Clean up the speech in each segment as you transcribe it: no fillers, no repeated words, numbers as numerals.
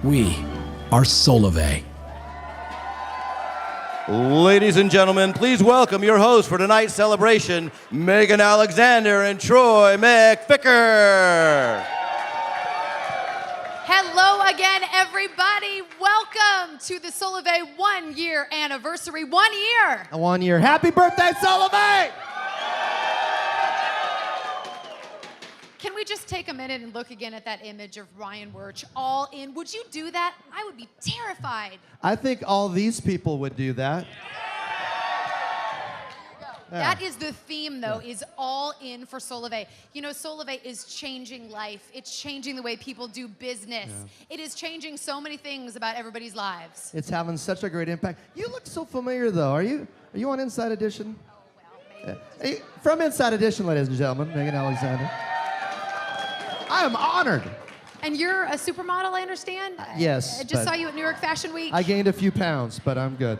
We are Solavei. Ladies and gentlemen, please welcome your hosts for tonight's celebration, Megan Alexander and Troy McFicker. Hello again, everybody. Welcome to the Solavei 1 year anniversary. 1 year. 1 year. Happy birthday, Solavei! Can we just take a minute and look again at that image of Ryan Wirch all in? Would you do that? I would be terrified. I think all these people would do that. That is the theme, though, is all in for Solavei. You know, Solavei is changing life. It's changing the way people do business. It is changing so many things about everybody's lives. It's having such a great impact. You look so familiar, though. Are you on Inside Edition? Oh, well, Hey, maybe. from Inside Edition, ladies and gentlemen, Megan Alexander. I am honored. And you're a supermodel, I understand? Yes, I just but saw you at New York Fashion Week. I gained a few pounds, but I'm good.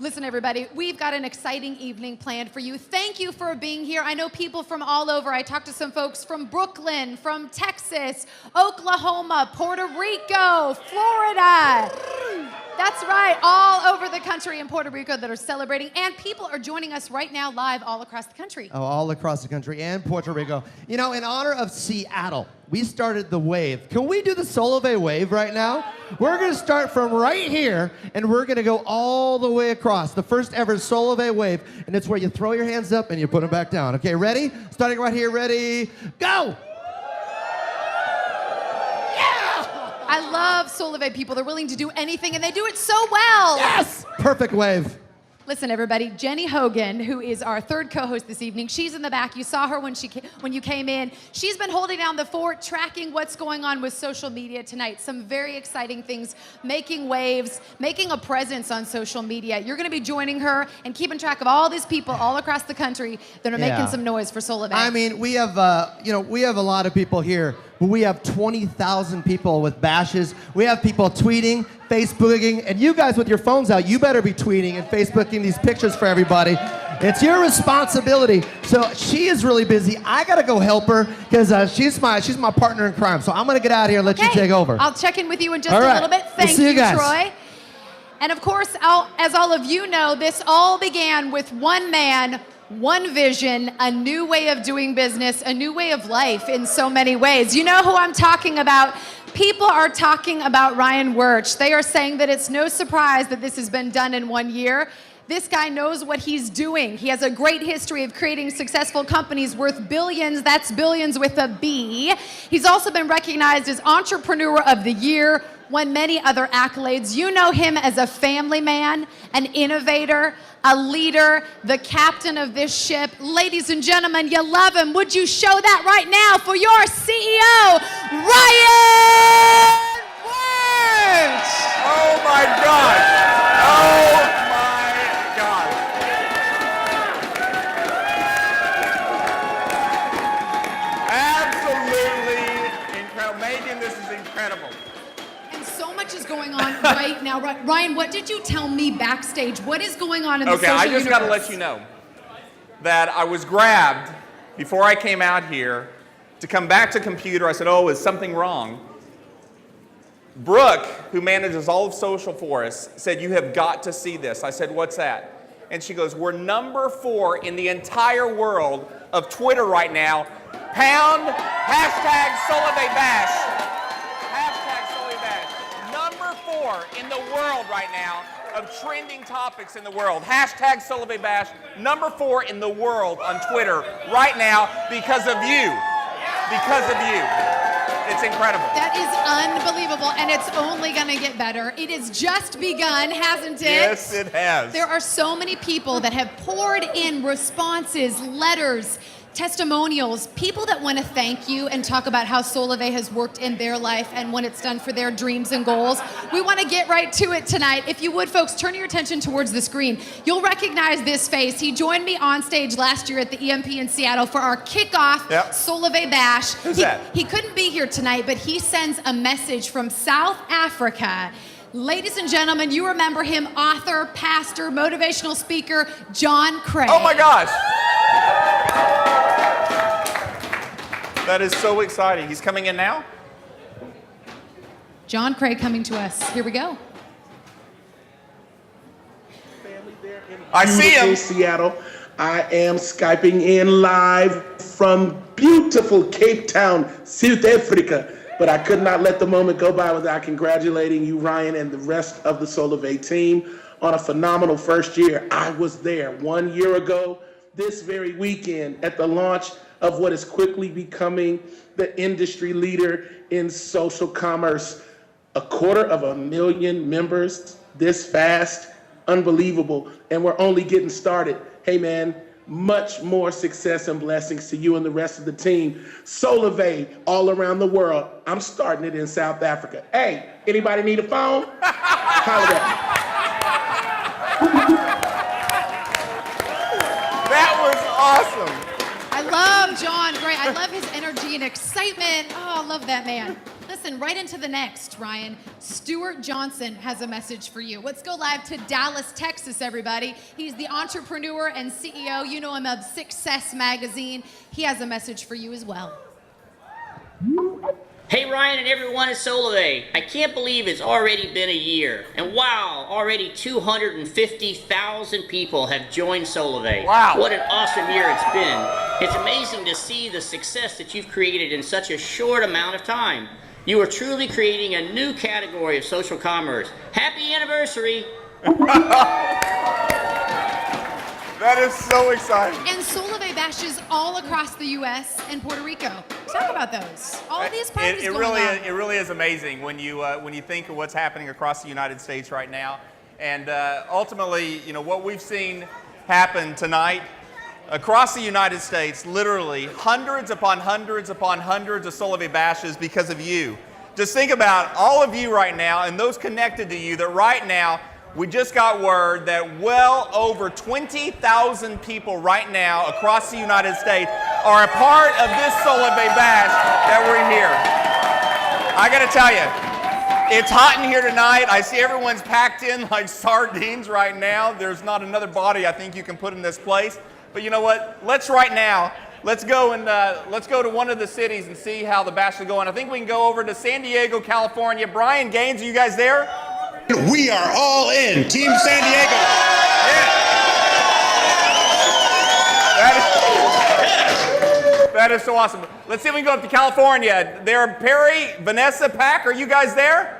Listen, everybody, we've got an exciting evening planned for you. Thank you for being here. I know people from all over. I talked to some folks from Brooklyn, from Texas, Oklahoma, Puerto Rico, Florida. That's right, all over the country in Puerto Rico that are celebrating. And people are joining us right now live all across the country. Oh, all across the country and Puerto Rico. You know, in honor of Seattle, we started the wave. Can we do the Solavei wave right now? We're going to start from right here, and we're going to go all the way across. The first ever Solavei wave, and it's where you throw your hands up and you put them back down. Okay, ready? Starting right here, ready, go! I love Solavei people. They're willing to do anything, and they do it so well. Yes! Perfect wave. Listen, everybody, Jenny Hogan, who is our third co-host this evening, she's in the back. You saw her when you came in. She's been holding down the fort, tracking what's going on with social media tonight. Some very exciting things, making waves, making a presence on social media. You're going to be joining her and keeping track of all these people all across the country that are making some noise for Solavei. I mean, we have a lot of people here. We have 20,000 people with bashes. We have people tweeting, Facebooking, and you guys with your phones out, you better be tweeting and Facebooking these pictures for everybody. It's your responsibility. So she is really busy. I gotta go help her because she's my partner in crime. So I'm gonna get out of here and let you take over. I'll check in with you in just All right. a little bit. We'll Thank see you you, guys. Troy. And of course, as all of you know, this all began with one man, one vision, a new way of doing business, a new way of life in so many ways. You know who I'm talking about? People are talking about Ryan Wirch. They are saying that it's no surprise that this has been done in 1 year. This guy knows what he's doing. He has a great history of creating successful companies worth billions. That's billions with a B. He's also been recognized as Entrepreneur of the Year, won many other accolades. You know him as a family man, an innovator, a leader, the captain of this ship. Ladies and gentlemen, you love him. Would you show that right now for your CEO, Ryan Wirch? Oh my God! Oh my God! Absolutely incredible. Megan, this is incredible. And so much is going on right now. Ryan, what did you tell me backstage? What is going on in the social Okay, I just got to universe? let you know that I was grabbed before I came out here to come back to computer. I said, oh, is something wrong? Brooke, who manages all of social for us, said, you have got to see this. I said, what's that? And she goes, we're number 4 in the entire world of Twitter right now. Pound hashtag Solavei Bash. Hashtag Solavei Bash. Number 4 in the world right now of trending topics in the world. Hashtag Solavei Bash. Number 4 in the world on Twitter right now because of you. Because of you. It's incredible. That is unbelievable, and it's only going to get better. It has just begun, hasn't it? Yes, it has. There are so many people that have poured in responses, letters, testimonials, people that want to thank you and talk about how Solavei has worked in their life and what it's done for their dreams and goals. We want to get right to it tonight. If you would, folks, turn your attention towards the screen. You'll recognize this face. He joined me on stage last year at the EMP in Seattle for our kickoff Solavei Bash. Who's that? He couldn't be here tonight, but he sends a message from South Africa. Ladies and gentlemen, you remember him, author, pastor, motivational speaker, John Craig. Oh my gosh. That is so exciting. He's coming in now? John Craig coming to us. Here we go. I see him. Seattle. I am Skyping in live from beautiful Cape Town, South Africa. But I could not let the moment go by without congratulating you, Ryan, and the rest of the Solavei team on a phenomenal first year. I was there 1 year ago, this very weekend, at the launch of what is quickly becoming the industry leader in social commerce. 250,000 members this fast, unbelievable. And we're only getting started. Hey man, much more success and blessings to you and the rest of the team. Solavei all around the world. I'm starting it in South Africa. Hey, anybody need a phone? Holler at me. That was awesome. I love John Gray. I love his energy and excitement. Oh, I love that man. Listen, right into the next, Ryan. Stuart Johnson has a message for you. Let's go live to Dallas, Texas, everybody. He's the entrepreneur and CEO. You know him of Success Magazine. He has a message for you as well. Hey Ryan and everyone at Solavei. I can't believe it's already been a year. And wow, already 250,000 people have joined Solavei. Wow. What an awesome year it's been. It's amazing to see the success that you've created in such a short amount of time. You are truly creating a new category of social commerce. Happy anniversary. That is so exciting. And Solavei bashes all across the U.S. and Puerto Rico. Talk about those. All of these parties It going really on. it really is amazing when you think of what's happening across the United States right now, and ultimately, you know, what we've seen happen tonight across the United States. Literally hundreds upon hundreds upon hundreds of Solavei bashes because of you. Just think about all of you right now and those connected to you. That right now we just got word that well over 20,000 people right now across the United States are a part of this Solavei bash that we're here. I gotta tell you, it's hot in here tonight. I see everyone's packed in like sardines right now. There's not another body I think you can put in this place. But you know what? Let's go to one of the cities and see how the bash is going. I think we can go over to San Diego, California. Brian Gaines, are you guys there? We are all in. Team San Diego. Yeah. That is so awesome. Let's see if we can go up to California. There, Perry, Vanessa, Pack, are you guys there?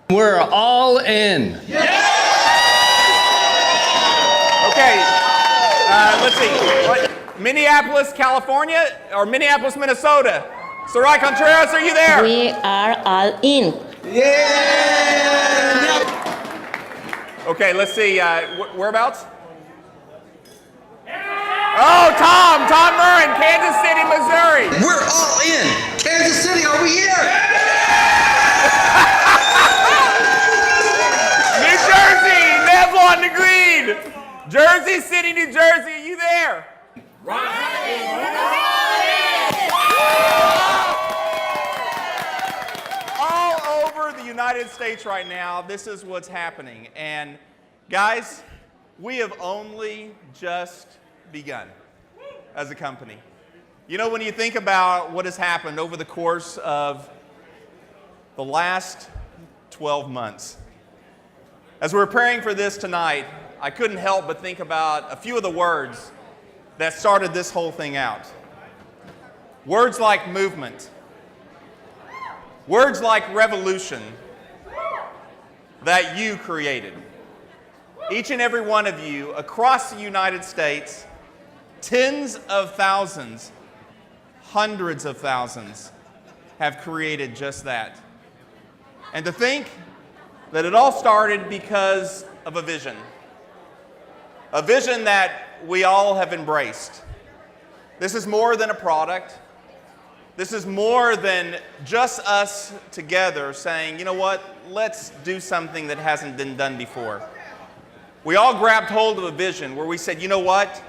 We're all in. Okay. Let's see. Minneapolis, California, or Minneapolis, Minnesota. Sarai Contreras, are you there? We are all in. Okay, let's see. Whereabouts? Oh, Tom Murrin, Kansas City, Missouri. We're all in. Kansas City, are we here? New Jersey, Neville on the green. Jersey City, New Jersey, are you there? All over the United States right now, this is what's happening. And guys, we have only just begun as a company. You know, when you think about what has happened over the course of the last 12 months, as we're preparing for this tonight, I couldn't help but think about a few of the words that started this whole thing out. Words like movement, words like revolution that you created. Each and every one of you across the United States, tens of thousands, hundreds of thousands have created just that. And to think that it all started because of a vision that we all have embraced. This is more than a product. This is more than just us together saying, you know what, let's do something that hasn't been done before. We all grabbed hold of a vision where we said, you know what,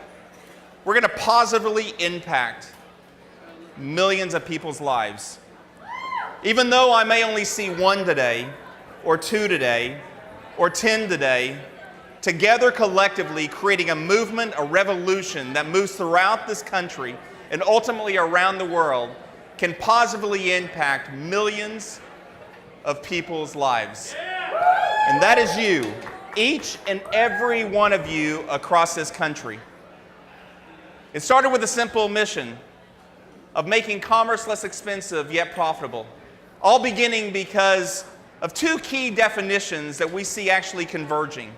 we're going to positively impact millions of people's lives. Even though I may only see one today, or two today, or 10 today, together collectively creating a movement, a revolution that moves throughout this country and ultimately around the world can positively impact millions of people's lives. And that is you, each and every one of you across this country. It started with a simple mission of making commerce less expensive yet profitable, all beginning because of two key definitions that we see actually converging.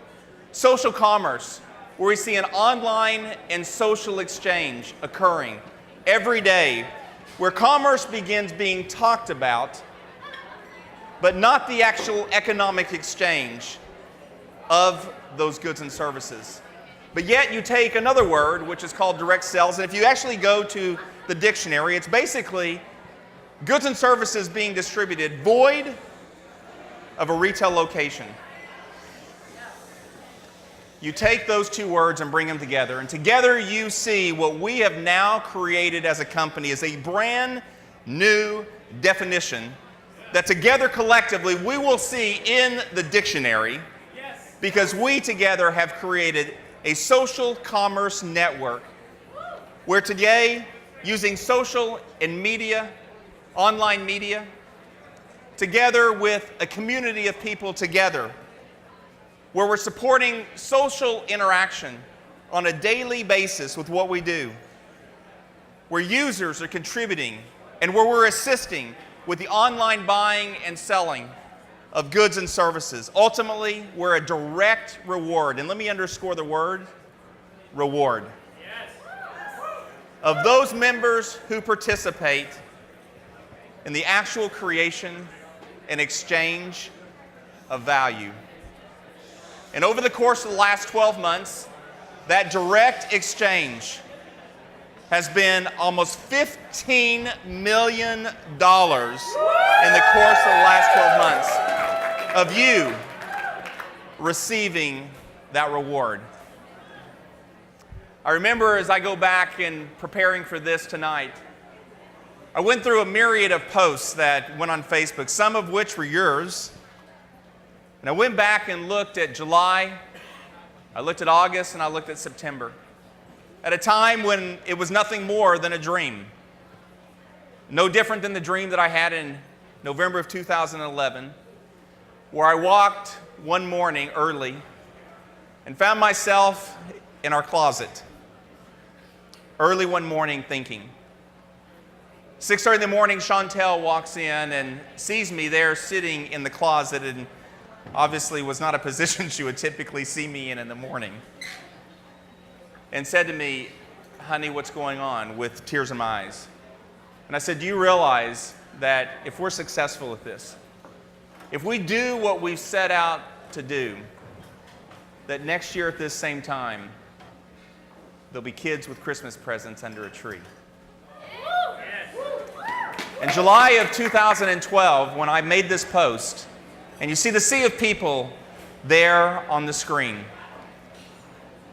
Social commerce, where we see an online and social exchange occurring every day, where commerce begins being talked about, but not the actual economic exchange of those goods and services. But yet you take another word, which is called direct sales, and if you actually go to the dictionary, it's basically goods and services being distributed void of a retail location. You take those two words and bring them together, and together you see what we have now created as a company is a brand new definition that together collectively we will see in the dictionary, because we together have created a social commerce network where today, using social and media, online media, together with a community of people together, where we're supporting social interaction on a daily basis with what we do, where users are contributing, and where we're assisting with the online buying and selling of goods and services. Ultimately, we're a direct reward, and let me underscore the word, reward, of those members who participate in the actual creation and exchange of value. And over the course of the last 12 months, that direct exchange has been almost $15 million in the course of the last 12 months of you receiving that reward. I remember as I go back in preparing for this tonight, I went through a myriad of posts that went on Facebook, some of which were yours. And I went back and looked at July, I looked at August, and I looked at September, at a time when it was nothing more than a dream. No different than the dream that I had in November of 2011, where I walked one morning early and found myself in our closet. Early one morning thinking. 6:30 in the morning, Chantel walks in and sees me there sitting in the closet, and obviously was not a position she would typically see me in the morning, and said to me, "Honey, what's going on?" with tears in my eyes. And I said, "Do you realize that if we're successful at this, if we do what we've set out to do, that next year at this same time, there'll be kids with Christmas presents under a tree?" In July of 2012, when I made this post, and you see the sea of people there on the screen,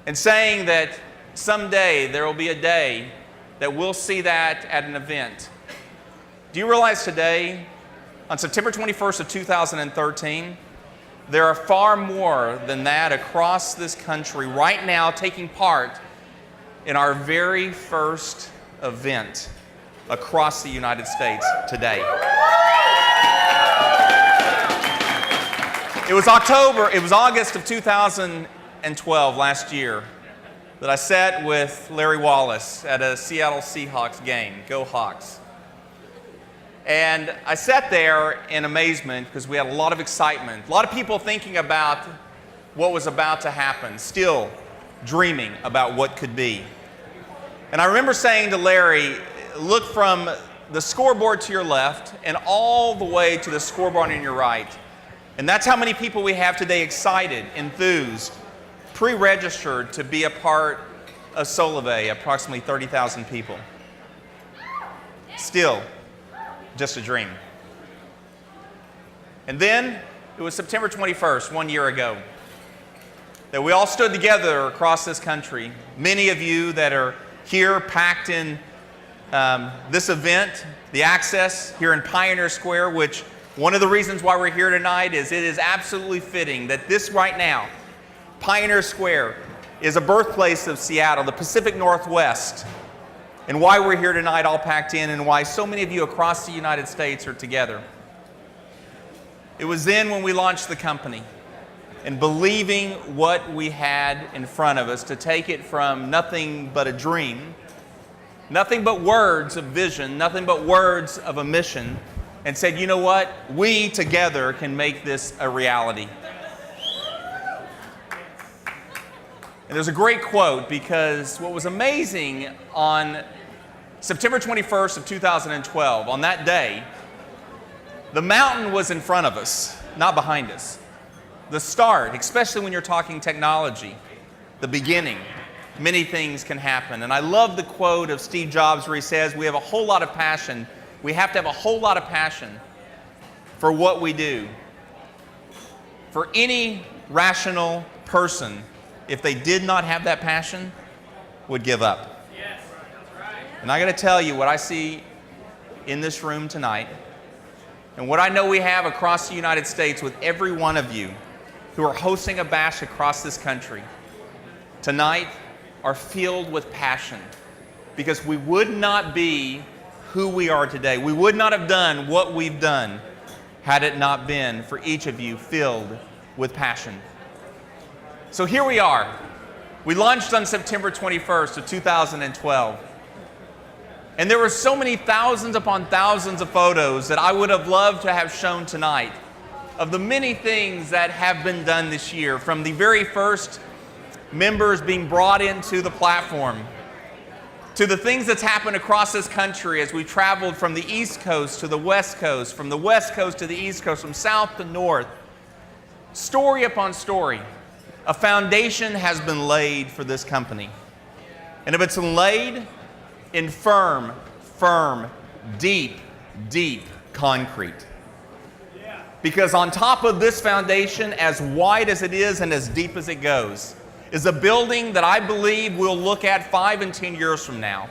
and saying that someday there will be a day that we'll see that at an event. Do you realize today, on September 21st of 2013, there are far more than that across this country right now taking part in our very first event across the United States today. It was August of 2012 last year that I sat with Larry Wallace at a Seattle Seahawks game, Go Hawks. And I sat there in amazement because we had a lot of excitement, a lot of people thinking about what was about to happen, still dreaming about what could be. And I remember saying to Larry, look from the scoreboard to your left and all the way to the scoreboard on your right. And that's how many people we have today excited, enthused, pre-registered to be a part of Solavei, approximately 30,000 people. Still, just a dream. And then, it was September 21st, 1 year ago, that we all stood together across this country. Many of you that are here packed in this event, the Access here in Pioneer Square, which one of the reasons why we're here tonight is it is absolutely fitting that this right now, Pioneer Square, is a birthplace of Seattle, the Pacific Northwest, and why we're here tonight all packed in and why so many of you across the United States are together. It was then when we launched the company and believing what we had in front of us to take it from nothing but a dream, nothing but words of vision, nothing but words of a mission, and said, you know what? We together can make this a reality. And there's a great quote, because what was amazing on September 21st of 2012, on that day, the mountain was in front of us, not behind us. The start, especially when you're talking technology, the beginning, many things can happen. And I love the quote of Steve Jobs where he says, we have a whole lot of passion. We have to have a whole lot of passion for what we do. For any rational person, if they did not have that passion, would give up. Yes, that's right. And I got to tell you what I see in this room tonight, and what I know we have across the United States with every one of you who are hosting a bash across this country tonight, are filled with passion, because we would not be who we are today. We would not have done what we've done had it not been for each of you filled with passion. So here we are. We launched on September 21st of 2012. And there were so many thousands upon thousands of photos that I would have loved to have shown tonight of the many things that have been done this year, from the very first members being brought into the platform, to the things that's happened across this country as we traveled from the East Coast to the West Coast, from the West Coast to the East Coast, from South to North. Story upon story, a foundation has been laid for this company. And if it's laid in firm, deep concrete. Because on top of this foundation, as wide as it is and as deep as it goes, is a building that I believe we'll look at 5 and 10 years from now.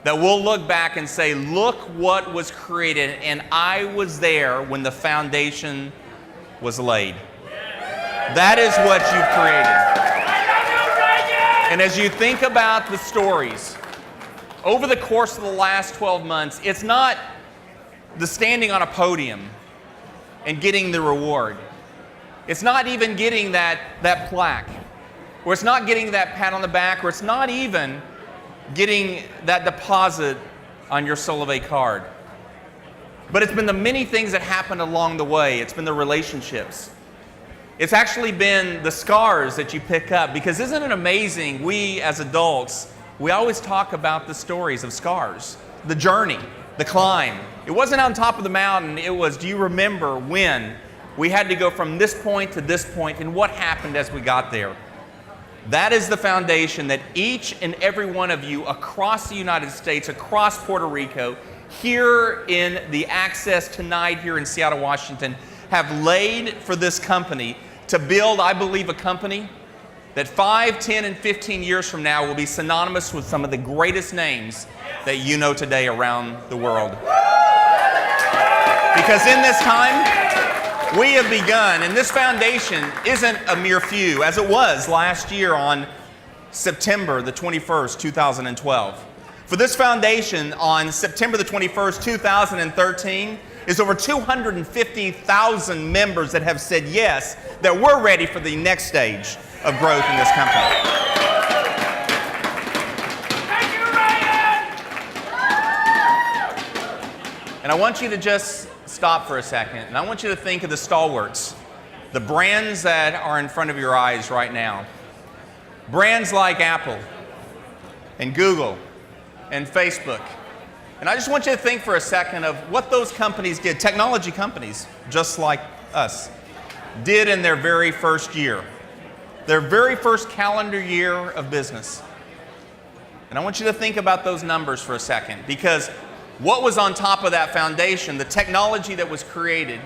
That we'll look back and say, look what was created, and I was there when the foundation was laid. That is what you've created. And as you think about the stories, over the course of the last 12 months, it's not the standing on a podium and getting the reward. It's not even getting that plaque, or it's not getting that pat on the back, or it's not even getting that deposit on your Solavei card. But it's been the many things that happened along the way. It's been the relationships. It's actually been the scars that you pick up, because isn't it amazing, we as adults, we always talk about the stories of scars, the journey, the climb. It wasn't on top of the mountain, it was, do you remember when we had to go from this point to this point, and what happened as we got there? That is the foundation that each and every one of you across the United States, across Puerto Rico, here in the Access tonight here in Seattle, Washington, have laid for this company to build, I believe, a company that 5, 10, and 15 years from now will be synonymous with some of the greatest names that you know today around the world. Because in this time, we have begun, and this foundation isn't a mere few, as it was last year on September the 21st, 2012. For this foundation on September the 21st, 2013, is over 250,000 members that have said yes, that we're ready for the next stage of growth in this company. Thank you, Ryan! And I want you to just stop for a second, and I want you to think of the stalwarts, the brands that are in front of your eyes right now. Brands like Apple and Google and Facebook. And I just want you to think for a second of what those companies did, technology companies, just like us, did in their very first year, their very first calendar year of business. And I want you to think about those numbers for a second, because what was on top of that foundation, the technology that was created,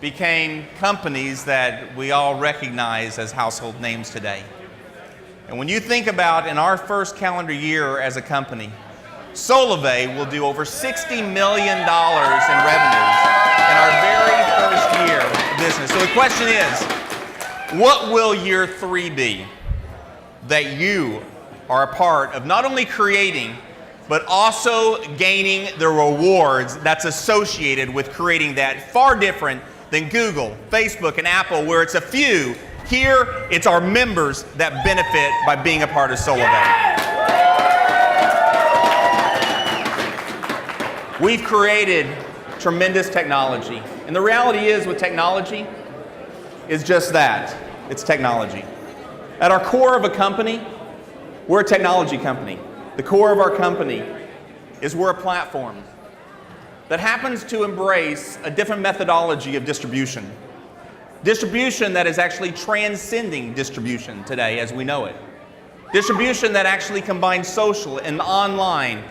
became companies that we all recognize as household names today. And when you think about in our first calendar year as a company, Solavei will do over $60 million in revenues in our very first year of business. So the question is, what will year 3 be that you are a part of not only creating, but also gaining the rewards that's associated with creating that, far different than Google, Facebook, and Apple, where it's a few. Here, it's our members that benefit by being a part of Solavei. We've created tremendous technology. And the reality is with technology is just that. It's technology. At our core of a company, we're a technology company. The core of our company is we're a platform that happens to embrace a different methodology of distribution. Distribution that is actually transcending distribution today as we know it. Distribution that actually combines social and online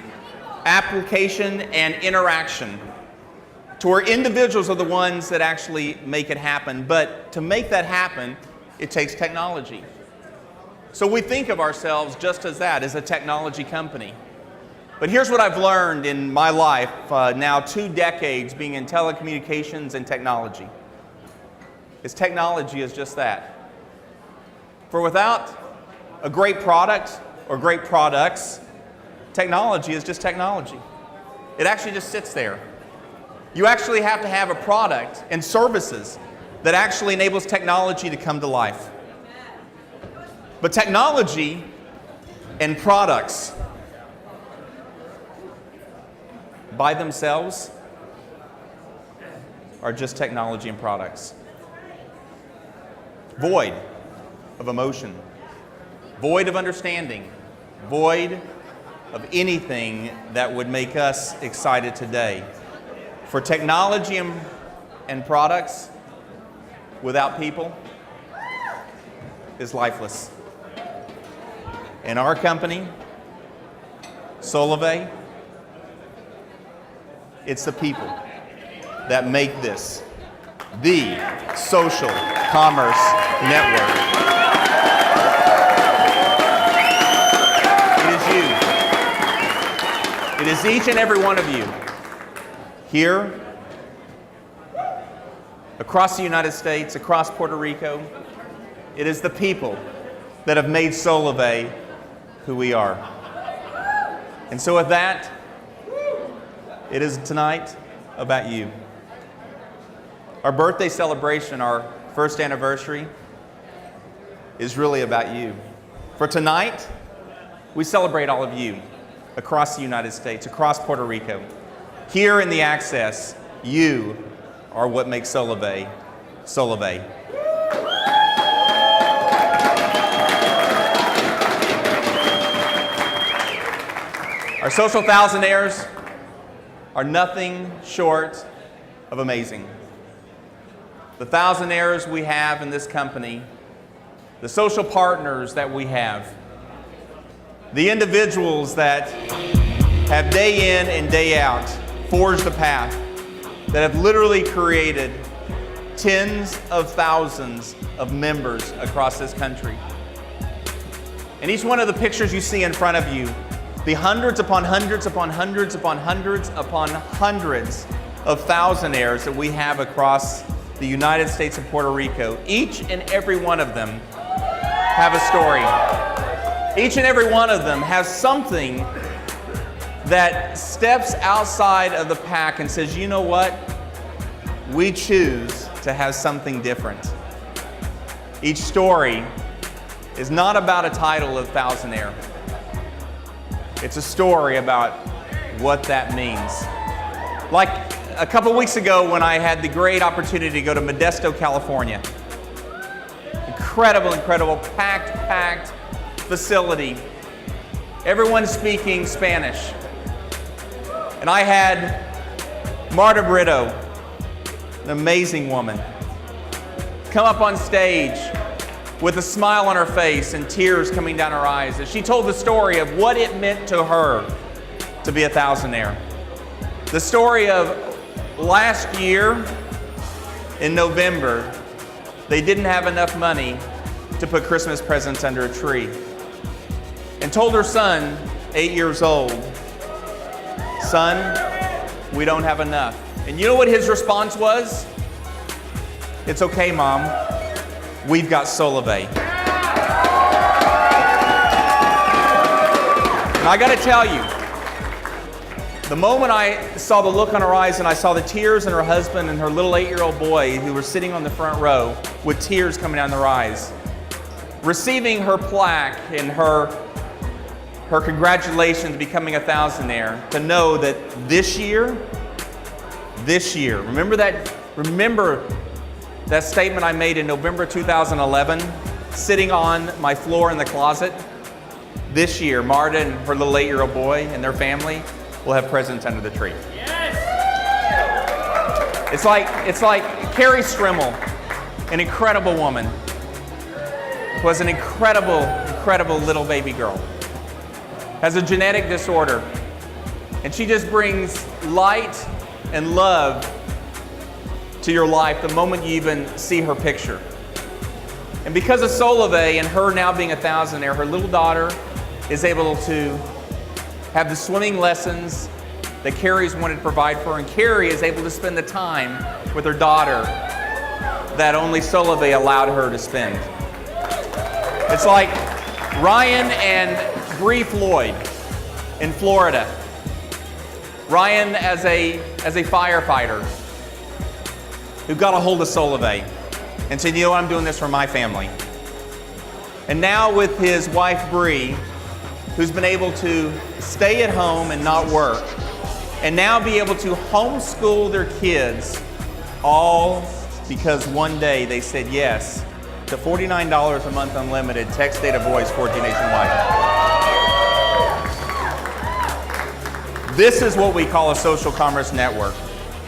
application and interaction to where individuals are the ones that actually make it happen. But to make that happen, it takes technology. So we think of ourselves just as that, as a technology company. But here's what I've learned in my life, now 2 decades being in telecommunications and technology. Is technology is just that. For without a great product or great products, technology is just technology. It actually just sits there. You actually have to have a product and services that actually enables technology to come to life. But technology and products by themselves are just technology and products. Void of emotion, void of understanding, void of anything that would make us excited today. For technology and products without people is lifeless. In our company, Solavei, it's the people that make this the social commerce network. It is you. It is each and every one of you here, across the United States, across Puerto Rico. It is the people that have made Solavei who we are. And so with that, it is tonight about you. Our birthday celebration, our first anniversary, is really about you. For tonight, we celebrate all of you across the United States, across Puerto Rico. Here in the Access, you are what makes Solavei, Solavei. Our social thousandaires are nothing short of amazing. The thousandaires we have in this company, the social partners that we have, the individuals that have day in and day out forged the path, that have literally created tens of thousands of members across this country. And each one of the pictures you see in front of you, the hundreds upon hundreds upon hundreds upon hundreds upon hundreds of thousandaires that we have across the United States and Puerto Rico, each and every one of them have a story. Each and every one of them has something that steps outside of the pack and says, you know what? We choose to have something different. Each story is not about a title of thousandaire. It's a story about what that means. Like a couple weeks ago when I had the great opportunity to go to Modesto, California. Incredible, packed facility. Everyone speaking Spanish. And I had Marta Brito, an amazing woman, come up on stage with a smile on her face and tears coming down her eyes as she told the story of what it meant to her to be a thousandaire. The story of last year in November, they didn't have enough money to put Christmas presents under a tree, and told her son, 8 years old, son, we don't have enough. And you know what his response was? It's okay, Mom. We've got Solavei. And I got to tell you, The moment I saw the look on her eyes and I saw the tears in her husband and her little 8-year-old boy who were sitting on the front row with tears coming down their eyes, receiving her plaque and her congratulations becoming a thousandaire, to know that this year, remember that statement I made in November 2011, sitting on my floor in the closet? This year, Marta and her little 8-year-old boy and their family will have presents under the tree. Yes! It's like Carrie Strimmel, an incredible woman, was an incredible little baby girl, has a genetic disorder, and she just brings light and love to your life the moment you even see her picture. And because of Solavei and her now being a thousandaire, her little daughter is able to have the swimming lessons that Carrie's wanted to provide for her, and Carrie is able to spend the time with her daughter that only Solavei allowed her to spend. It's like Ryan and Bree Floyd in Florida. Ryan as a firefighter who got a hold of Solavei and said, you know what, I'm doing this for my family. And now with his wife Bree, who's been able to stay at home and not work, and now be able to homeschool their kids, all because one day they said yes to $49 a month unlimited, text, data, voice, 4G nationwide. This is what we call a social commerce network.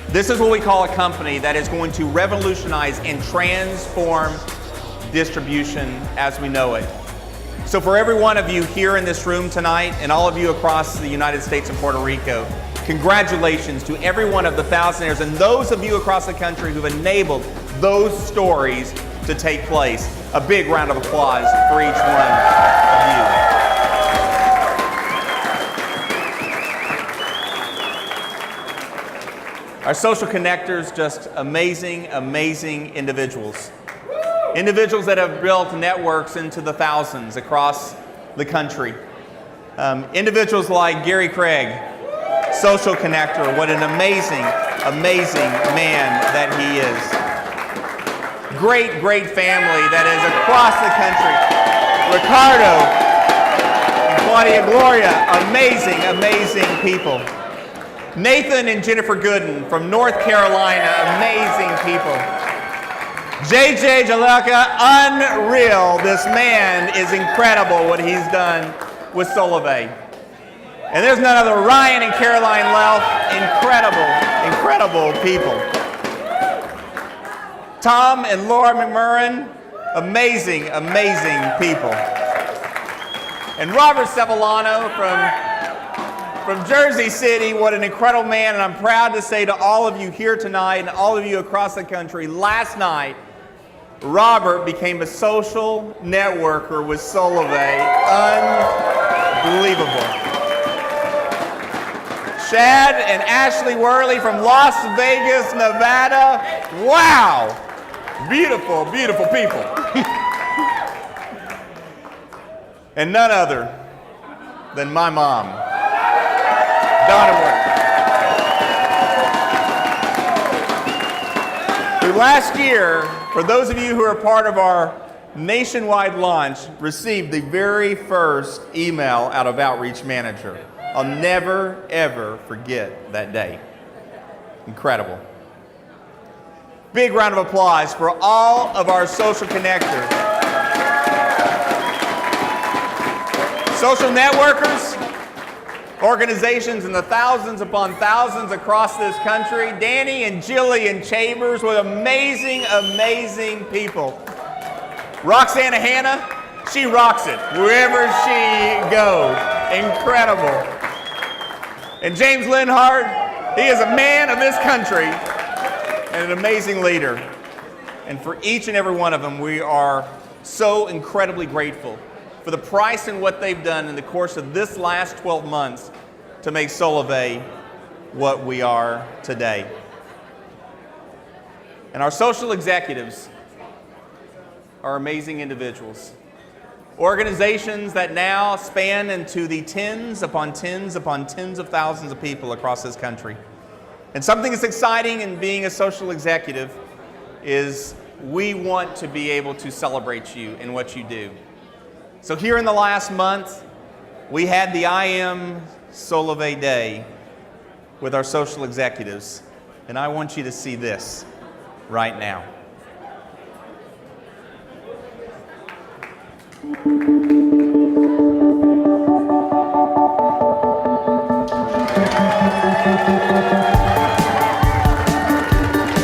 This is what we call a company that is going to revolutionize and transform distribution as we know it. So for every one of you here in this room tonight and all of you across the United States and Puerto Rico, congratulations to every one of the thousandaires and those of you across the country who've enabled those stories to take place. A big round of applause for each one of you. Our social connectors, just amazing individuals. Individuals that have built networks into the thousands across the country. Individuals like Gary Craig, social connector, what an amazing man that he is. Great family that is across the country. Ricardo and Claudia Gloria, amazing people. Nathan and Jennifer Gooden from North Carolina, amazing people. JJ Jaleka, unreal. This man is incredible what he's done with Solavei. And there's none other, Ryan and Caroline Lelf, incredible people. Tom and Laura McMurrin, amazing people. And Robert Sevillano from Jersey City, what an incredible man. And I'm proud to say to all of you here tonight and all of you across the country, last night, Robert became a social networker with Solavei. Unbelievable. Shad and Ashley Worley from Las Vegas, Nevada. Wow. Beautiful people. And none other than my mom, Donna Worley, who last year, for those of you who are part of our nationwide launch, received the very first email out of Outreach Manager. I'll never, ever forget that day. Incredible. Big round of applause for all of our social connectors. Social networkers, organizations in the thousands upon thousands across this country. Danny and Jillian Chambers with amazing people. Roxana Hanna, she rocks it wherever she goes. Incredible. And James Linhart, he is a man of this country and an amazing leader. And for each and every one of them, we are so incredibly grateful for the price and what they've done in the course of this last 12 months to make Solavei what we are today. And our social executives are amazing individuals. Organizations that now span into the tens upon tens upon tens of thousands of people across this country. And something that's exciting in being a social executive is we want to be able to celebrate you in what you do. So here in the last month, we had the I Am Solavei Day with our social executives, and I want you to see this right now.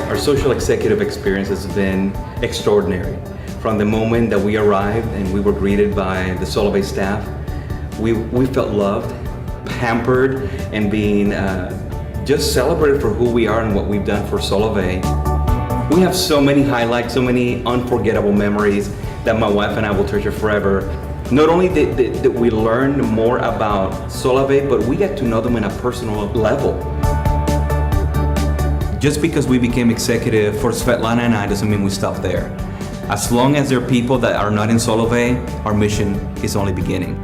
Our social executive experience has been extraordinary. From the moment that we arrived and we were greeted by the Solavei staff, we felt loved, pampered, and being just celebrated for who we are and what we've done for Solavei. We have so many highlights, so many unforgettable memories that my wife and I will treasure forever. Not only did we learn more about Solavei, but we get to know them on a personal level. Just because we became executive for Svetlana and I doesn't mean we stop there. As long as there are people that are not in Solavei, our mission is only beginning.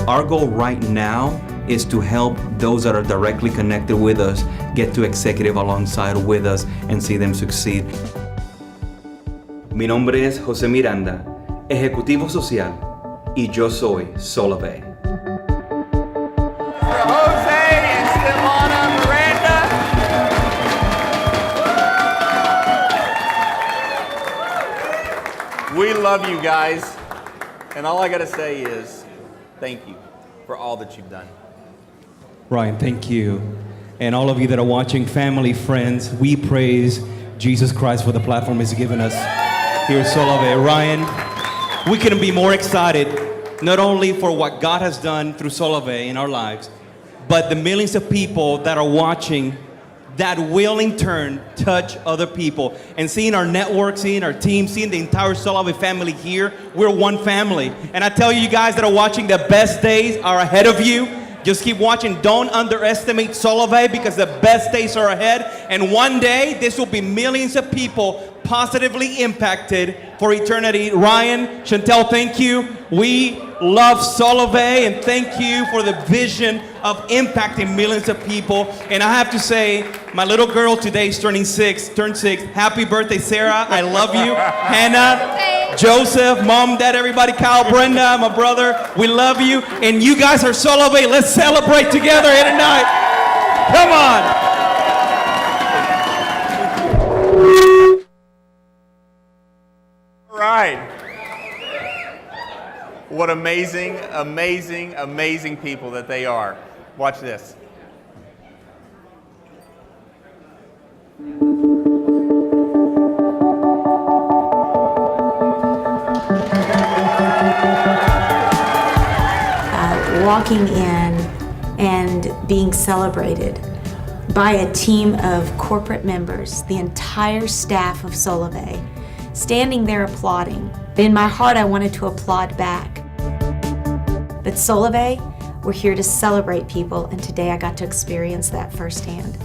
Our goal right now is to help those that are directly connected with us get to executive alongside with us and see them succeed. Mi nombre es José Miranda, Ejecutivo Social, y yo soy Solavei. Jose and Svetlana Miranda. We love you guys, and all I gotta say is thank you for all that you've done. Ryan, thank you. And all of you that are watching, family, friends, we praise Jesus Christ for the platform He's given us here at Solavei. Ryan, we couldn't be more excited, not only for what God has done through Solavei in our lives, but the millions of people that are watching that will in turn touch other people. And seeing our network, seeing our team, seeing the entire Solavei family here, we're one family. And I tell you guys that are watching, the best days are ahead of you. Just keep watching. Don't underestimate Solavei because the best days are ahead. And one day, this will be millions of people positively impacted for eternity. Ryan, Chantel, thank you. We love Solavei and thank you for the vision of impacting millions of people. And I have to say, my little girl today is turned six. Happy birthday, Sarah. I love you. Hannah, Joseph, Mom, Dad, everybody, Kyle, Brenda, my brother, we love you. And you guys are Solavei. Let's celebrate together here tonight. Come on. All right. What amazing, amazing, amazing people that they are. Watch this. Walking in and being celebrated by a team of corporate members, the entire staff of Solavei, standing there applauding. In my heart, I wanted to applaud back. But Solavei, we're here to celebrate people, and today I got to experience that firsthand.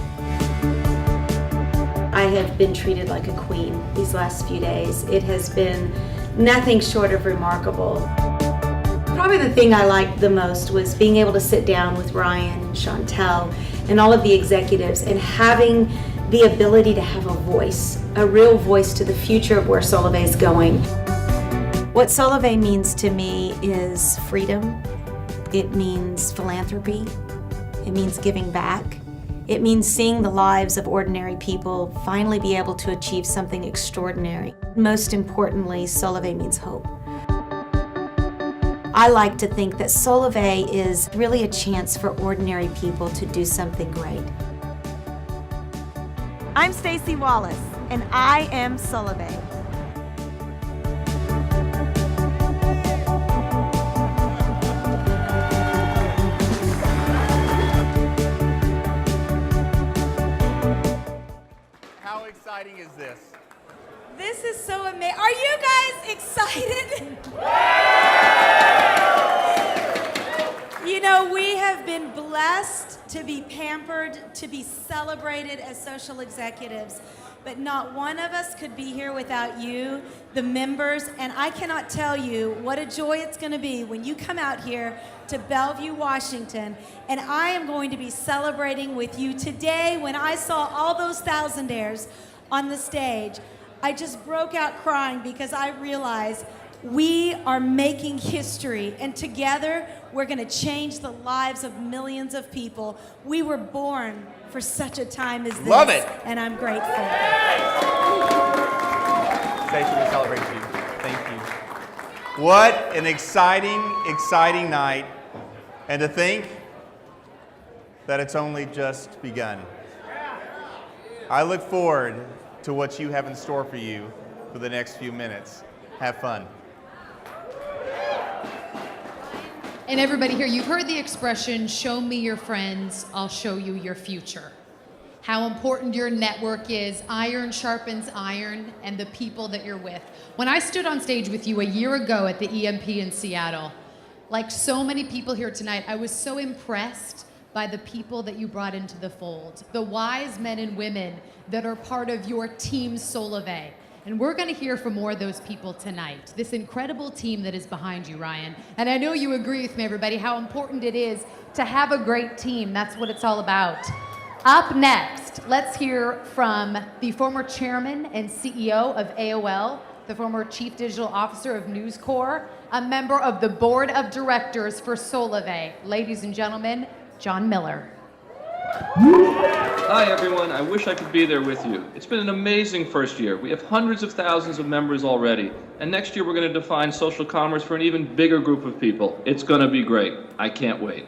I have been treated like a queen these last few days. It has been nothing short of remarkable. Probably the thing I liked the most was being able to sit down with Ryan and Chantel and all of the executives and having the ability to have a voice, a real voice to the future of where Solavei is going. What Solavei means to me is freedom. It means philanthropy. It means giving back. It means seeing the lives of ordinary people finally be able to achieve something extraordinary. Most importantly, Solavei means hope. I like to think that Solavei is really a chance for ordinary people to do something great. I'm Stacy Wallace, and I am Solavei. How exciting is this? This is so amazing. Are you guys excited? You know, we have been blessed to be pampered, to be celebrated as social executives. but not one of us could be here without you, the members, and I cannot tell you what a joy it's going to be when you come out here to Bellevue, Washington, and I am going to be celebrating with you today. When I saw all those thousandaires on the stage, I just broke out crying because I realized we are making history, and together we're going to change the lives of millions of people. We were born for such a time as this. Love it. And I'm grateful. Station, we celebrate you. Thank you. What an exciting, exciting night. And to think that it's only just begun. I look forward to what you have in store for you for the next few minutes. Have fun. And everybody here, you've heard the expression, show me your friends, I'll show you your future. How important your network is, iron sharpens iron, and the people that you're with. When I stood on stage with you a year ago at the EMP in Seattle, like so many people here tonight, I was so impressed by the people that you brought into the fold, the wise men and women that are part of your team Solavei. And we're going to hear from more of those people tonight, this incredible team that is behind you, Ryan. And I know you agree with me, everybody, how important it is to have a great team. That's what it's all about. Up next, let's hear from the former chairman and CEO of AOL, the former chief digital officer of News Corp, a member of the board of directors for Solavei. Ladies and gentlemen, John Miller. Hi everyone, I wish I could be there with you. It's been an amazing first year. We have hundreds of thousands of members already, and next year we're going to define social commerce for an even bigger group of people. It's going to be great. I can't wait.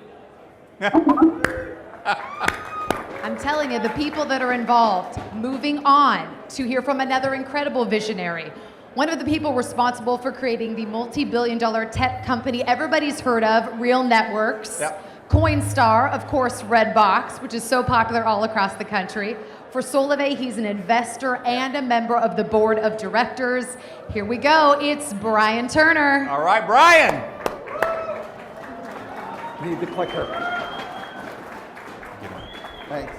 I'm telling you, the people that are involved. Moving on to hear from another incredible visionary. One of the people responsible for creating the multi-billion-dollar tech company everybody's heard of, Real Networks. Yep. Coinstar, of course, Redbox, which is so popular all across the country. For Solavei, he's an investor and a member of the board of directors. Here we go, it's Brian Turner. All right, Brian. Need the clicker. Thanks.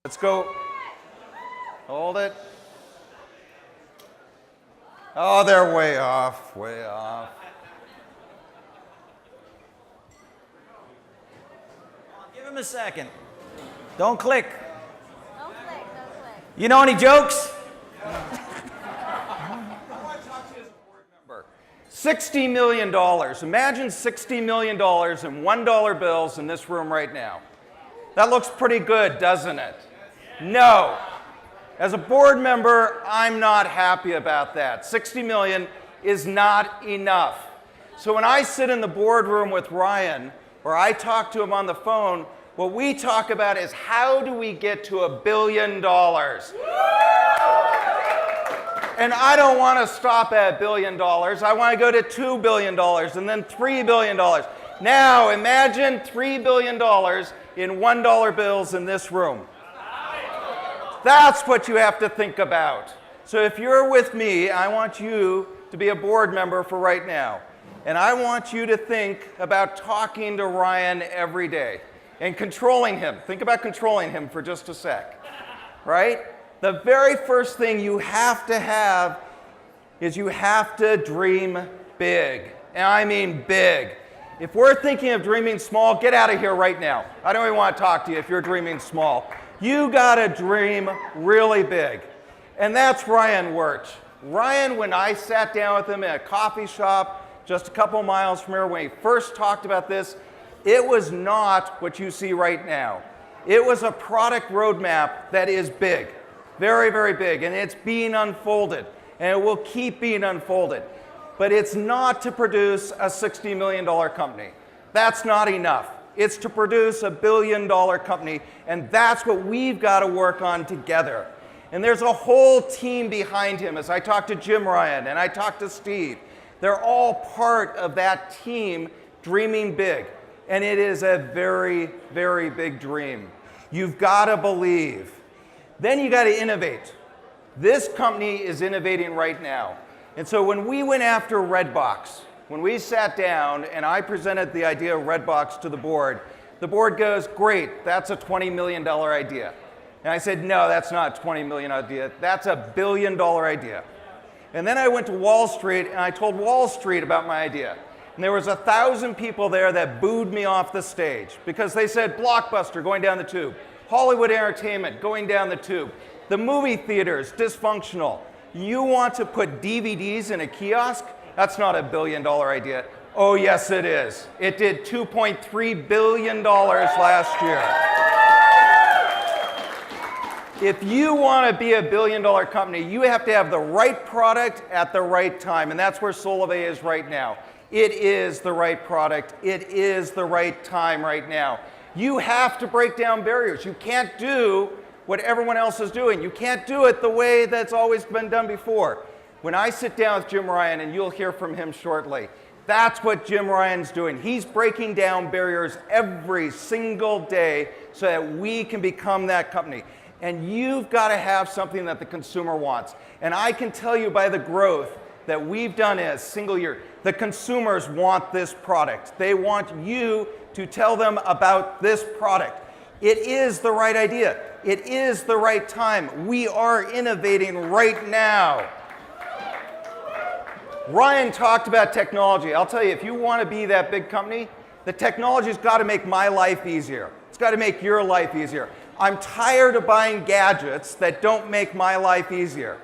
Let's go. Hold it. Oh, they're way off, way off. Give him a second. Don't click. Don't click. You know any jokes? $60 million. Imagine $60 million in $1 bills in this room right now. That looks pretty good, doesn't it? No. As a board member, I'm not happy about that. 60 million is not enough. So when I sit in the boardroom with Ryan, or I talk to him on the phone, what we talk about is how do we get to $1 billion? And I don't want to stop at $1 billion. I want to go to $2 billion and then $3 billion. Now imagine $3 billion in $1 bills in this room. That's what you have to think about. So if you're with me, I want you to be a board member for right now. And I want you to think about talking to Ryan every day and controlling him. Think about controlling him for just a sec, right? The very first thing you have to have is you have to dream big. And I mean big. If we're thinking of dreaming small, get out of here right now. I don't even want to talk to you if you're dreaming small. You gotta dream really big. And that's Ryan Wirtz. Ryan, when I sat down with him in a coffee shop just a couple miles from here, when he first talked about this, it was not what you see right now. It was a product roadmap that is big, very, very big, and it's being unfolded, and it will keep being unfolded. But it's not to produce a $60 million company. That's not enough. It's to produce $1 billion company, and that's what we've got to work on together. And there's a whole team behind him. As I talk to Jim Ryan and I talk to Steve, they're all part of that team dreaming big. And it is a very, very big dream. You've got to believe. Then you got to innovate. This company is innovating right now. And so when we went after Redbox, when we sat down and I presented the idea of Redbox to the board, The board goes, great, that's a $20 million idea. And I said, no, that's not a $20 million idea. That's a $1 billion idea. And then I went to Wall Street and I told Wall Street about my idea. And there was 1,000 people there that booed me off the stage because they said Blockbuster going down the tube, Hollywood Entertainment going down the tube, the movie theaters dysfunctional. You want to put DVDs in a kiosk? That's not a $1 billion idea. Oh yes it is. It did $2.3 billion last year. If you want to be a $1 billion company, you have to have the right product at the right time, and that's where Solavei is right now. It is the right product. It is the right time right now. You have to break down barriers. You can't do what everyone else is doing. You can't do it the way that's always been done before. When I sit down with Jim Ryan, and you'll hear from him shortly, that's what Jim Ryan's doing. He's breaking down barriers every single day so that we can become that company. And you've got to have something that the consumer wants. And I can tell you by the growth that we've done in a single year, the consumers want this product. They want you to tell them about this product. It is the right idea. It is the right time. We are innovating right now. Ryan talked about technology. I'll tell you, if you want to be that big company, the technology's got to make my life easier. It's got to make your life easier. I'm tired of buying gadgets that don't make my life easier.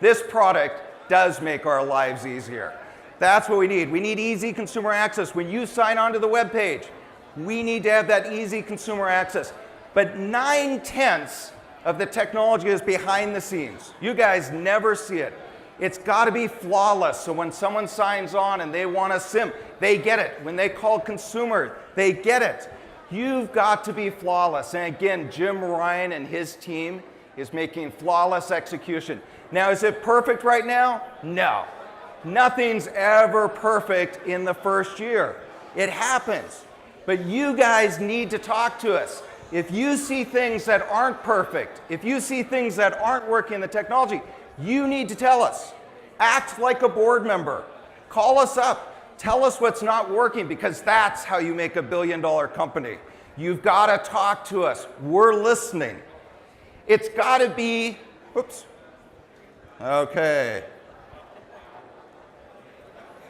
This product does make our lives easier. That's what we need. We need easy consumer access. When you sign on to the web page, we need to have that easy consumer access. But 9/10 of the technology is behind the scenes. You guys never see it. It's got to be flawless, so when someone signs on and they want a SIM, they get it. When they call consumer, they get it. You've got to be flawless. And again, Jim Ryan and his team is making flawless execution. Now, is it perfect right now? No. Nothing's ever perfect in the first year. It happens. But you guys need to talk to us. If you see things that aren't perfect, if you see things that aren't working in the technology, you need to tell us. Act like a board member. Call us up. Tell us what's not working, because that's how you make a $1 billion company. You've got to talk to us. We're listening. It's got to be, oops. Okay.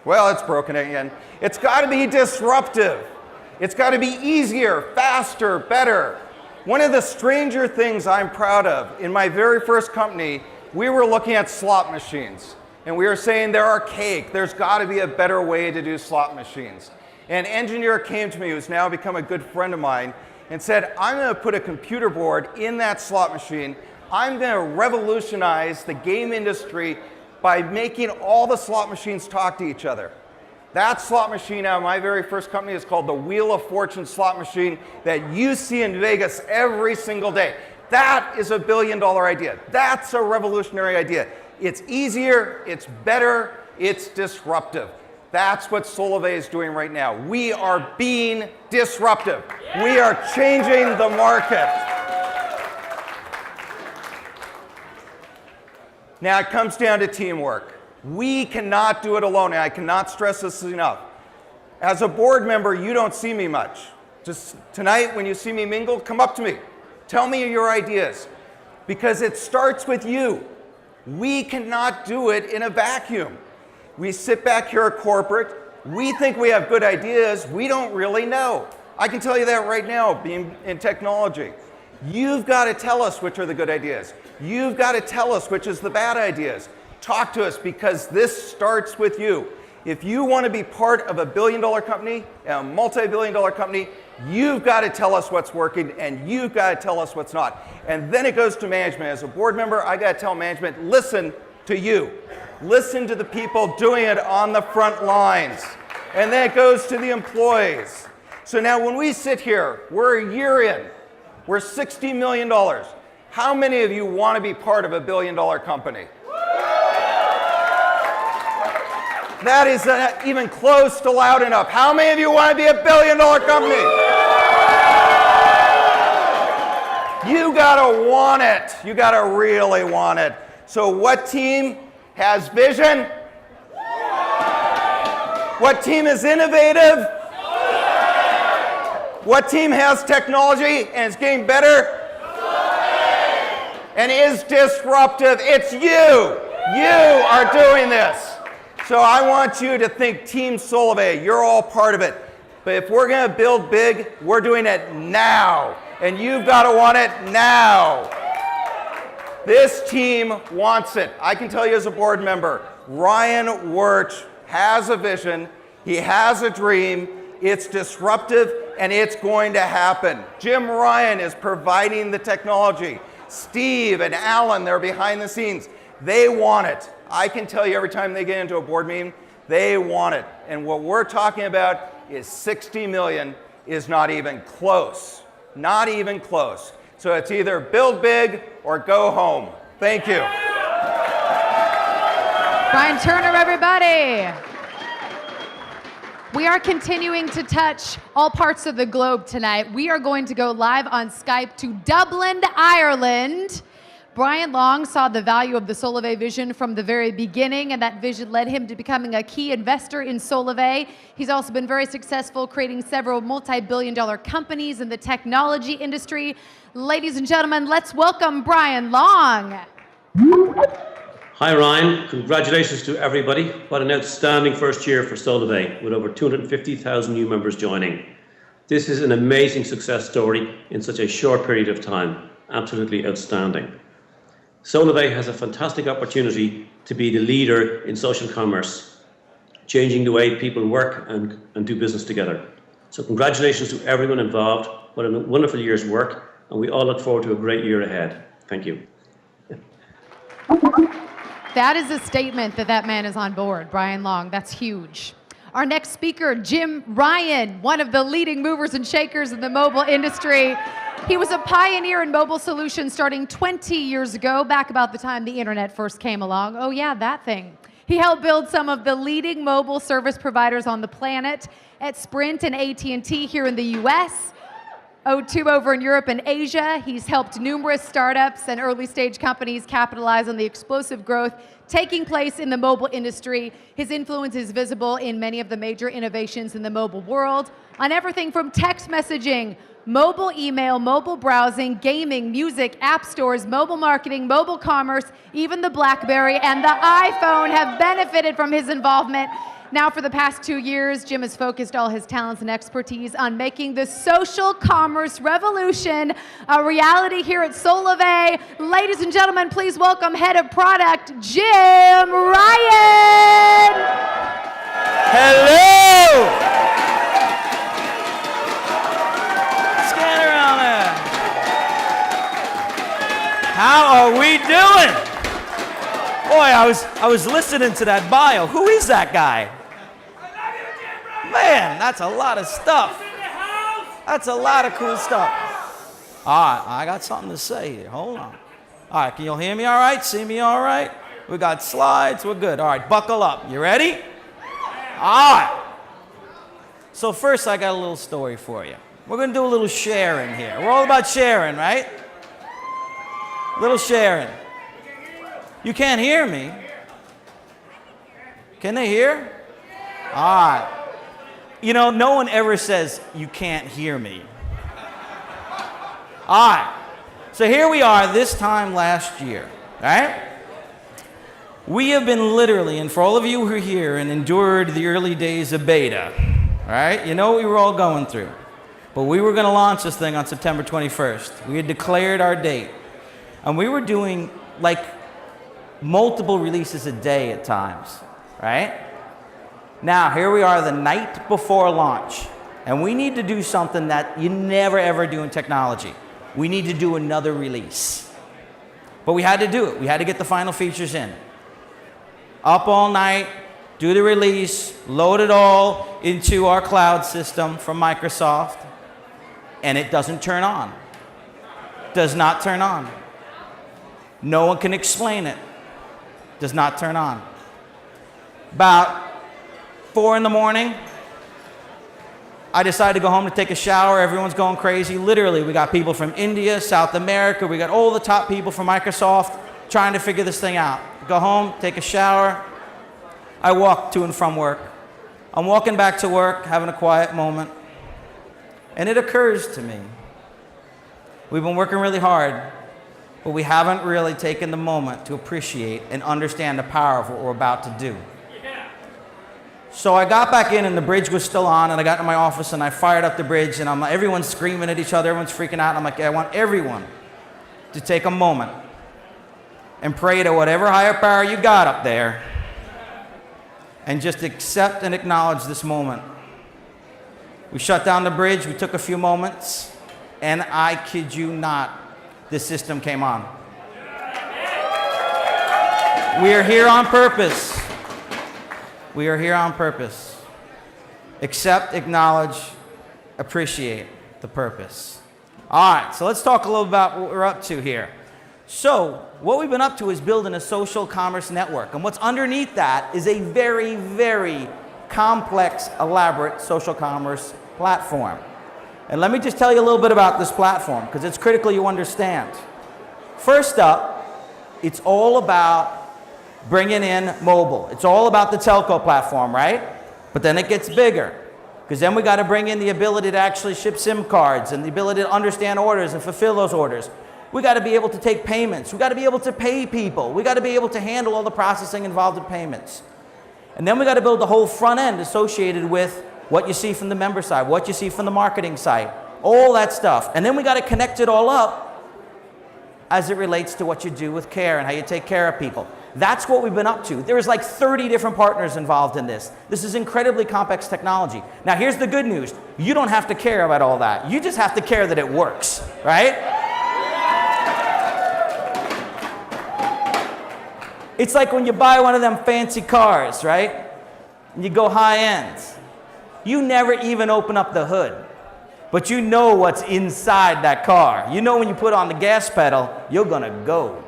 Well, it's broken again. It's got to be disruptive. It's got to be easier, faster, better. One of the stranger things I'm proud of, in my very first company, we were looking at slot machines. And we were saying they're archaic. There's got to be a better way to do slot machines. An engineer came to me who's now become a good friend of mine and said, I'm going to put a computer board in that slot machine. I'm going to revolutionize the game industry by making all the slot machines talk to each other. That slot machine out of my very first company is called the Wheel of Fortune slot machine that you see in Vegas every single day. That is a $1 billion idea. That's a revolutionary idea. It's easier, it's better, it's disruptive. That's what Solavei is doing right now. We are being disruptive. We are changing the market. Now it comes down to teamwork. We cannot do it alone, and I cannot stress this enough. As a board member, you don't see me much. Just tonight, when you see me mingle, come up to me. Tell me your ideas, because it starts with you. We cannot do it in a vacuum. We sit back here at corporate. We think we have good ideas. We don't really know. I can tell you that right now, being in technology. You've got to tell us which are the good ideas. You've got to tell us which is the bad ideas. Talk to us, because this starts with you. If you want to be part of a $1 billion company, a multi-billion-dollar company, you've got to tell us what's working, and you've got to tell us what's not. And then it goes to management. As a board member, I got to tell management, listen to you. Listen to the people doing it on the front lines. And then it goes to the employees. So now when we sit here, we're a year in, we're $60 million. How many of you want to be part of a $1 billion company? That is not even close to loud enough. How many of you want to be a $1 billion company? You gotta want it. You gotta really want it. So what team has vision? What team is innovative? What team has technology and is getting better? And is disruptive? It's you. You are doing this. So I want you to think Team Solavei. You're all part of it. But if we're going to build big, we're doing it now. And you've got to want it now. This team wants it. I can tell you as a board member, Ryan Wirtz has a vision. He has a dream. It's disruptive, and it's going to happen. Jim Ryan is providing the technology. Steve and Alan, they're behind the scenes. They want it. I can tell you every time they get into a board meeting, they want it. And what we're talking about is 60 million is not even close. Not even close. So it's either build big or go home. Thank you. Brian Turner, everybody. We are continuing to touch all parts of the globe tonight. We are going to go live on Skype to Dublin, Ireland. Brian Long saw the value of the Solavei vision from the very beginning, and that vision led him to becoming a key investor in Solavei. He's also been very successful creating several multi-billion-dollar companies in the technology industry. Ladies and gentlemen, let's welcome Brian Long. Hi Ryan, congratulations to everybody. What an outstanding first year for Solavei, with over 250,000 new members joining. This is an amazing success story in such a short period of time. Absolutely outstanding. Solavei has a fantastic opportunity to be the leader in social commerce, changing the way people work and do business together. So congratulations to everyone involved. What a wonderful year's work, and we all look forward to a great year ahead. Thank you. That is a statement that man is on board, Brian Long. That's huge. Our next speaker, Jim Ryan, one of the leading movers and shakers in the mobile industry. He was a pioneer in mobile solutions starting 20 years ago, back about the time the internet first came along. Oh yeah, that thing. He helped build some of the leading mobile service providers on the planet at Sprint and AT&T here in the US, O2 over in Europe and Asia. He's helped numerous startups and early stage companies capitalize on the explosive growth taking place in the mobile industry. His influence is visible in many of the major innovations in the mobile world, on everything from text messaging, mobile email, mobile browsing, gaming, music, app stores, mobile marketing, mobile commerce. Even the BlackBerry and the iPhone have benefited from his involvement. Now, for the past 2 years, Jim has focused all his talents and expertise on making the social commerce revolution a reality here at Solavei. Ladies and gentlemen, please welcome Head of Product, Jim Ryan. Hello. Stand around there. How are we doing? Boy, I was listening to that bio. Who is that guy? Man, that's a lot of stuff. That's a lot of cool stuff. All right, I got something to say here. Hold on. All right, can you hear me all right? See me all right? We got slides. We're good. All right, buckle up. You ready? All right. So first, I got a little story for you. We're going to do a little sharing here. We're all about sharing, right? Little sharing. You can't hear me. Can they hear? All right. You know, no one ever says, you can't hear me. All right. So here we are this time last year, right? We have been literally, and for all of you who are here and endured the early days of beta, all right? You know what we were all going through. But we were going to launch this thing on September 21st. We had declared our date. And we were doing like multiple releases a day at times, right? Now, here we are the night before launch, and we need to do something that you never ever do in technology. We need to do another release. But we had to do it. We had to get the final features in. Up all night, do the release, load it all into our cloud system from Microsoft, and it doesn't turn on. Does not turn on. No one can explain it. Does not turn on. About 4 in the morning, I decided to go home to take a shower. Everyone's going crazy. Literally, we got people from India, South America. We got all the top people from Microsoft trying to figure this thing out. Go home, take a shower. I walk to and from work. I'm walking back to work, having a quiet moment. And it occurs to me, we've been working really hard, but we haven't really taken the moment to appreciate and understand the power of what we're about to do. So I got back in and the bridge was still on, and I got to my office and I fired up the bridge, and everyone's screaming at each other, everyone's freaking out, and I'm like, I want everyone to take a moment and pray to whatever higher power you got up there and just accept and acknowledge this moment. We shut down the bridge, we took a few moments, and I kid you not, the system came on. We are here on purpose. We are here on purpose. Accept, acknowledge, appreciate the purpose. All right, so let's talk a little about what we're up to here. So, what we've been up to is building a social commerce network. And what's underneath that is a very, very complex, elaborate social commerce platform. And let me just tell you a little bit about this platform, because it's critical you understand. First up, it's all about bringing in mobile. It's all about the telco platform, right? But then it gets bigger, because then we got to bring in the ability to actually ship SIM cards and the ability to understand orders and fulfill those orders. We got to be able to take payments. We got to be able to pay people. We got to be able to handle all the processing involved in payments. And then we got to build the whole front end associated with what you see from the member side, what you see from the marketing side, all that stuff. And then we got to connect it all up as it relates to what you do with care and how you take care of people. That's what we've been up to. There is like 30 different partners involved in this. This is incredibly complex technology. Now here's the good news. You don't have to care about all that. You just have to care that it works, right? It's like when you buy one of them fancy cars, right? And you go high end. You never even open up the hood, but you know what's inside that car. You know when you put on the gas pedal, you're gonna go.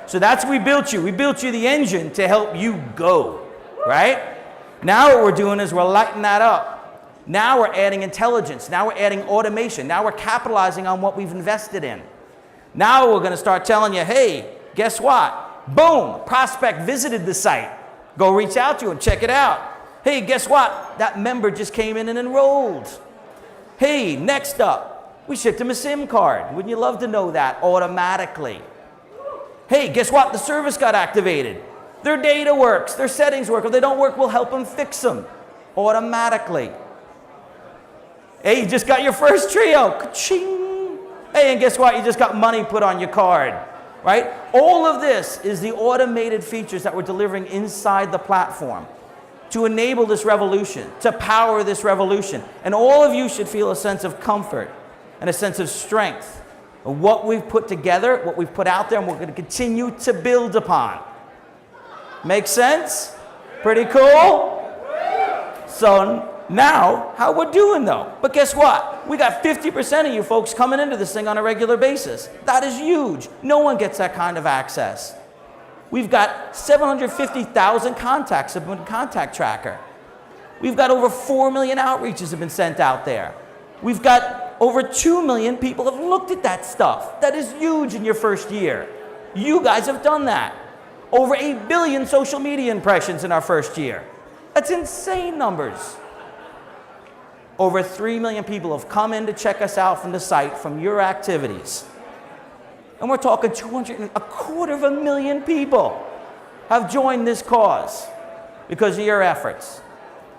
So that's what we built you. We built you the engine to help you go, right? Now what we're doing is we're lighting that up. Now we're adding intelligence. Now we're adding automation. Now we're capitalizing on what we've invested in. Now we're gonna start telling you, hey, guess what? Boom, prospect visited the site. Go reach out to him, check it out. Hey, guess what? That member just came in and enrolled. Hey, next up, we shipped him a SIM card. Wouldn't you love to know that automatically? Hey, guess what? The service got activated. Their data works, their settings work. If they don't work, we'll help them fix them automatically. Hey, you just got your first trio. Ka-ching. Hey, and guess what? You just got money put on your card, right? All of this is the automated features that we're delivering inside the platform to enable this revolution, to power this revolution. And all of you should feel a sense of comfort and a sense of strength of what we've put together, what we've put out there, and we're going to continue to build upon. Make sense? Pretty cool? So now, how we're doing though. But guess what? We got 50% of you folks coming into this thing on a regular basis. That is huge. No one gets that kind of access. We've got 750,000 contacts have been contact tracker. We've got over 4 million outreaches have been sent out there. We've got over 2 million people have looked at that stuff. That is huge in your first year. You guys have done that. Over 8 billion social media impressions in our first year. That's insane numbers. Over 3 million people have come in to check us out from the site from your activities. And we're talking 225,000 people have joined this cause because of your efforts.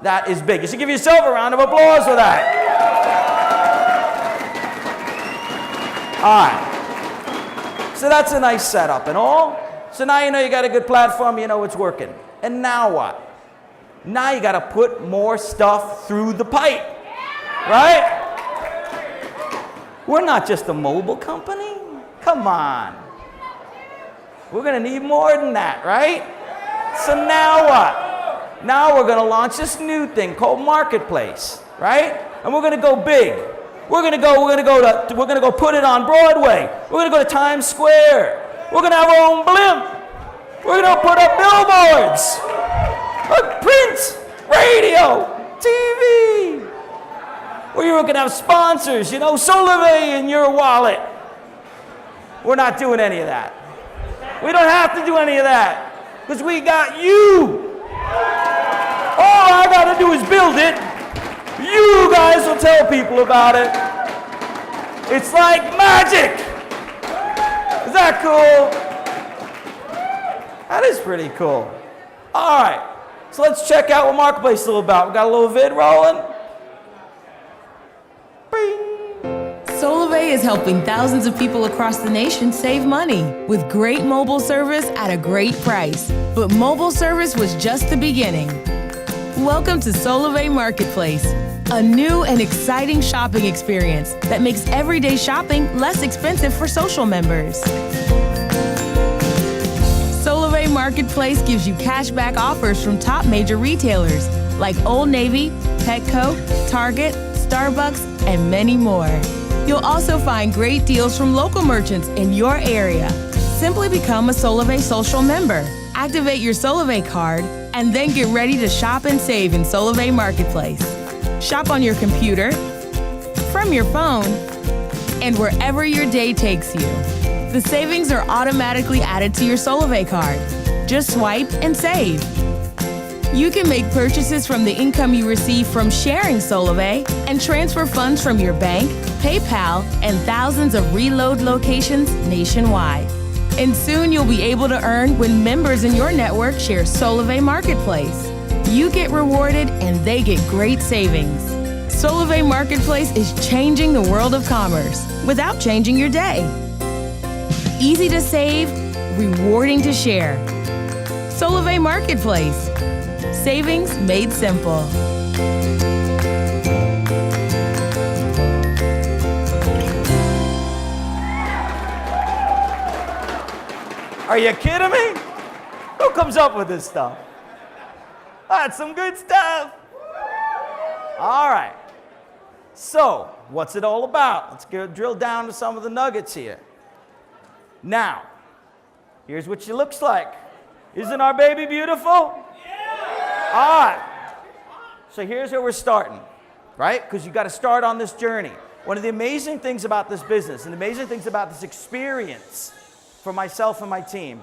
That is big. You should give yourself a round of applause for that. All right. So that's a nice setup and all. So now you know you got a good platform, you know it's working. And now what? Now you got to put more stuff through the pipe, right? We're not just a mobile company. Come on. We're going to need more than that, right? So now what? Now we're going to launch this new thing called Marketplace, right? And we're going to go big. We're going to go put it on Broadway. We're going to go to Times Square. We're going to have our own blimp. We're going to put up billboards. Print, radio, TV. We're going to have sponsors, you know, Solavei in your wallet. We're not doing any of that. We don't have to do any of that because we got you. All I got to do is build it. You guys will tell people about it. It's like magic. Is that cool? That is pretty cool. All right, so let's check out what Marketplace is all about. We got a little vid rolling. Solavei is helping thousands of people across the nation save money with great mobile service at a great price. But mobile service was just the beginning. Welcome to Solavei Marketplace, a new and exciting shopping experience that makes everyday shopping less expensive for social members. Solavei Marketplace gives you cashback offers from top major retailers like Old Navy, Petco, Target, Starbucks, and many more. You'll also find great deals from local merchants in your area. Simply become a Solavei social member. Activate your Solavei card and then get ready to shop and save in Solavei Marketplace. Shop on your computer, from your phone, and wherever your day takes you. The savings are automatically added to your Solavei card. Just swipe and save. You can make purchases from the income you receive from sharing Solavei and transfer funds from your bank, PayPal, and thousands of reload locations nationwide. And soon you'll be able to earn when members in your network share Solavei Marketplace. You get rewarded and they get great savings. Solavei Marketplace is changing the world of commerce without changing your day. Easy to save, rewarding to share. Solavei Marketplace. Savings made simple. Are you kidding me? Who comes up with this stuff? That's some good stuff. All right. So, what's it all about? Let's drill down to some of the nuggets here. Now, here's what she looks like. Isn't our baby beautiful? All right. So here's where we're starting, right? Because you got to start on this journey. One of the amazing things about this business and amazing things about this experience for myself and my team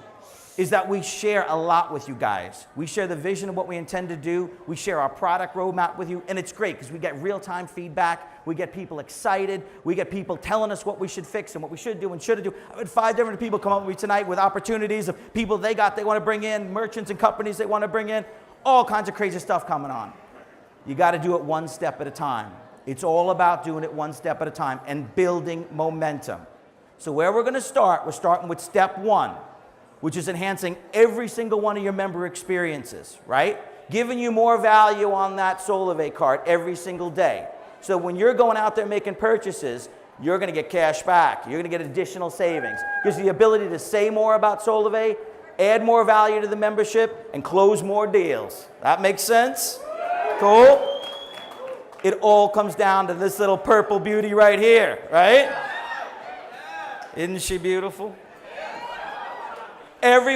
is that we share a lot with you guys. We share the vision of what we intend to do. We share our product roadmap with you, and it's great because we get real-time feedback. We get people excited. We get people telling us what we should fix and what we should do and shouldn't do. I've had 5 different people come up with me tonight with opportunities of people they want to bring in, merchants and companies they want to bring in, all kinds of crazy stuff coming on. You got to do it one step at a time. It's all about doing it one step at a time and building momentum. So where we're going to start, we're starting with step 1, which is enhancing every single one of your member experiences, right? Giving you more value on that Solavei card every single day. So when you're going out there making purchases, you're going to get cash back. You're going to get additional savings. Gives you the ability to say more about Solavei, add more value to the membership, and close more deals. That makes sense? Cool? It all comes down to this little purple beauty right here, right? Isn't she beautiful? Every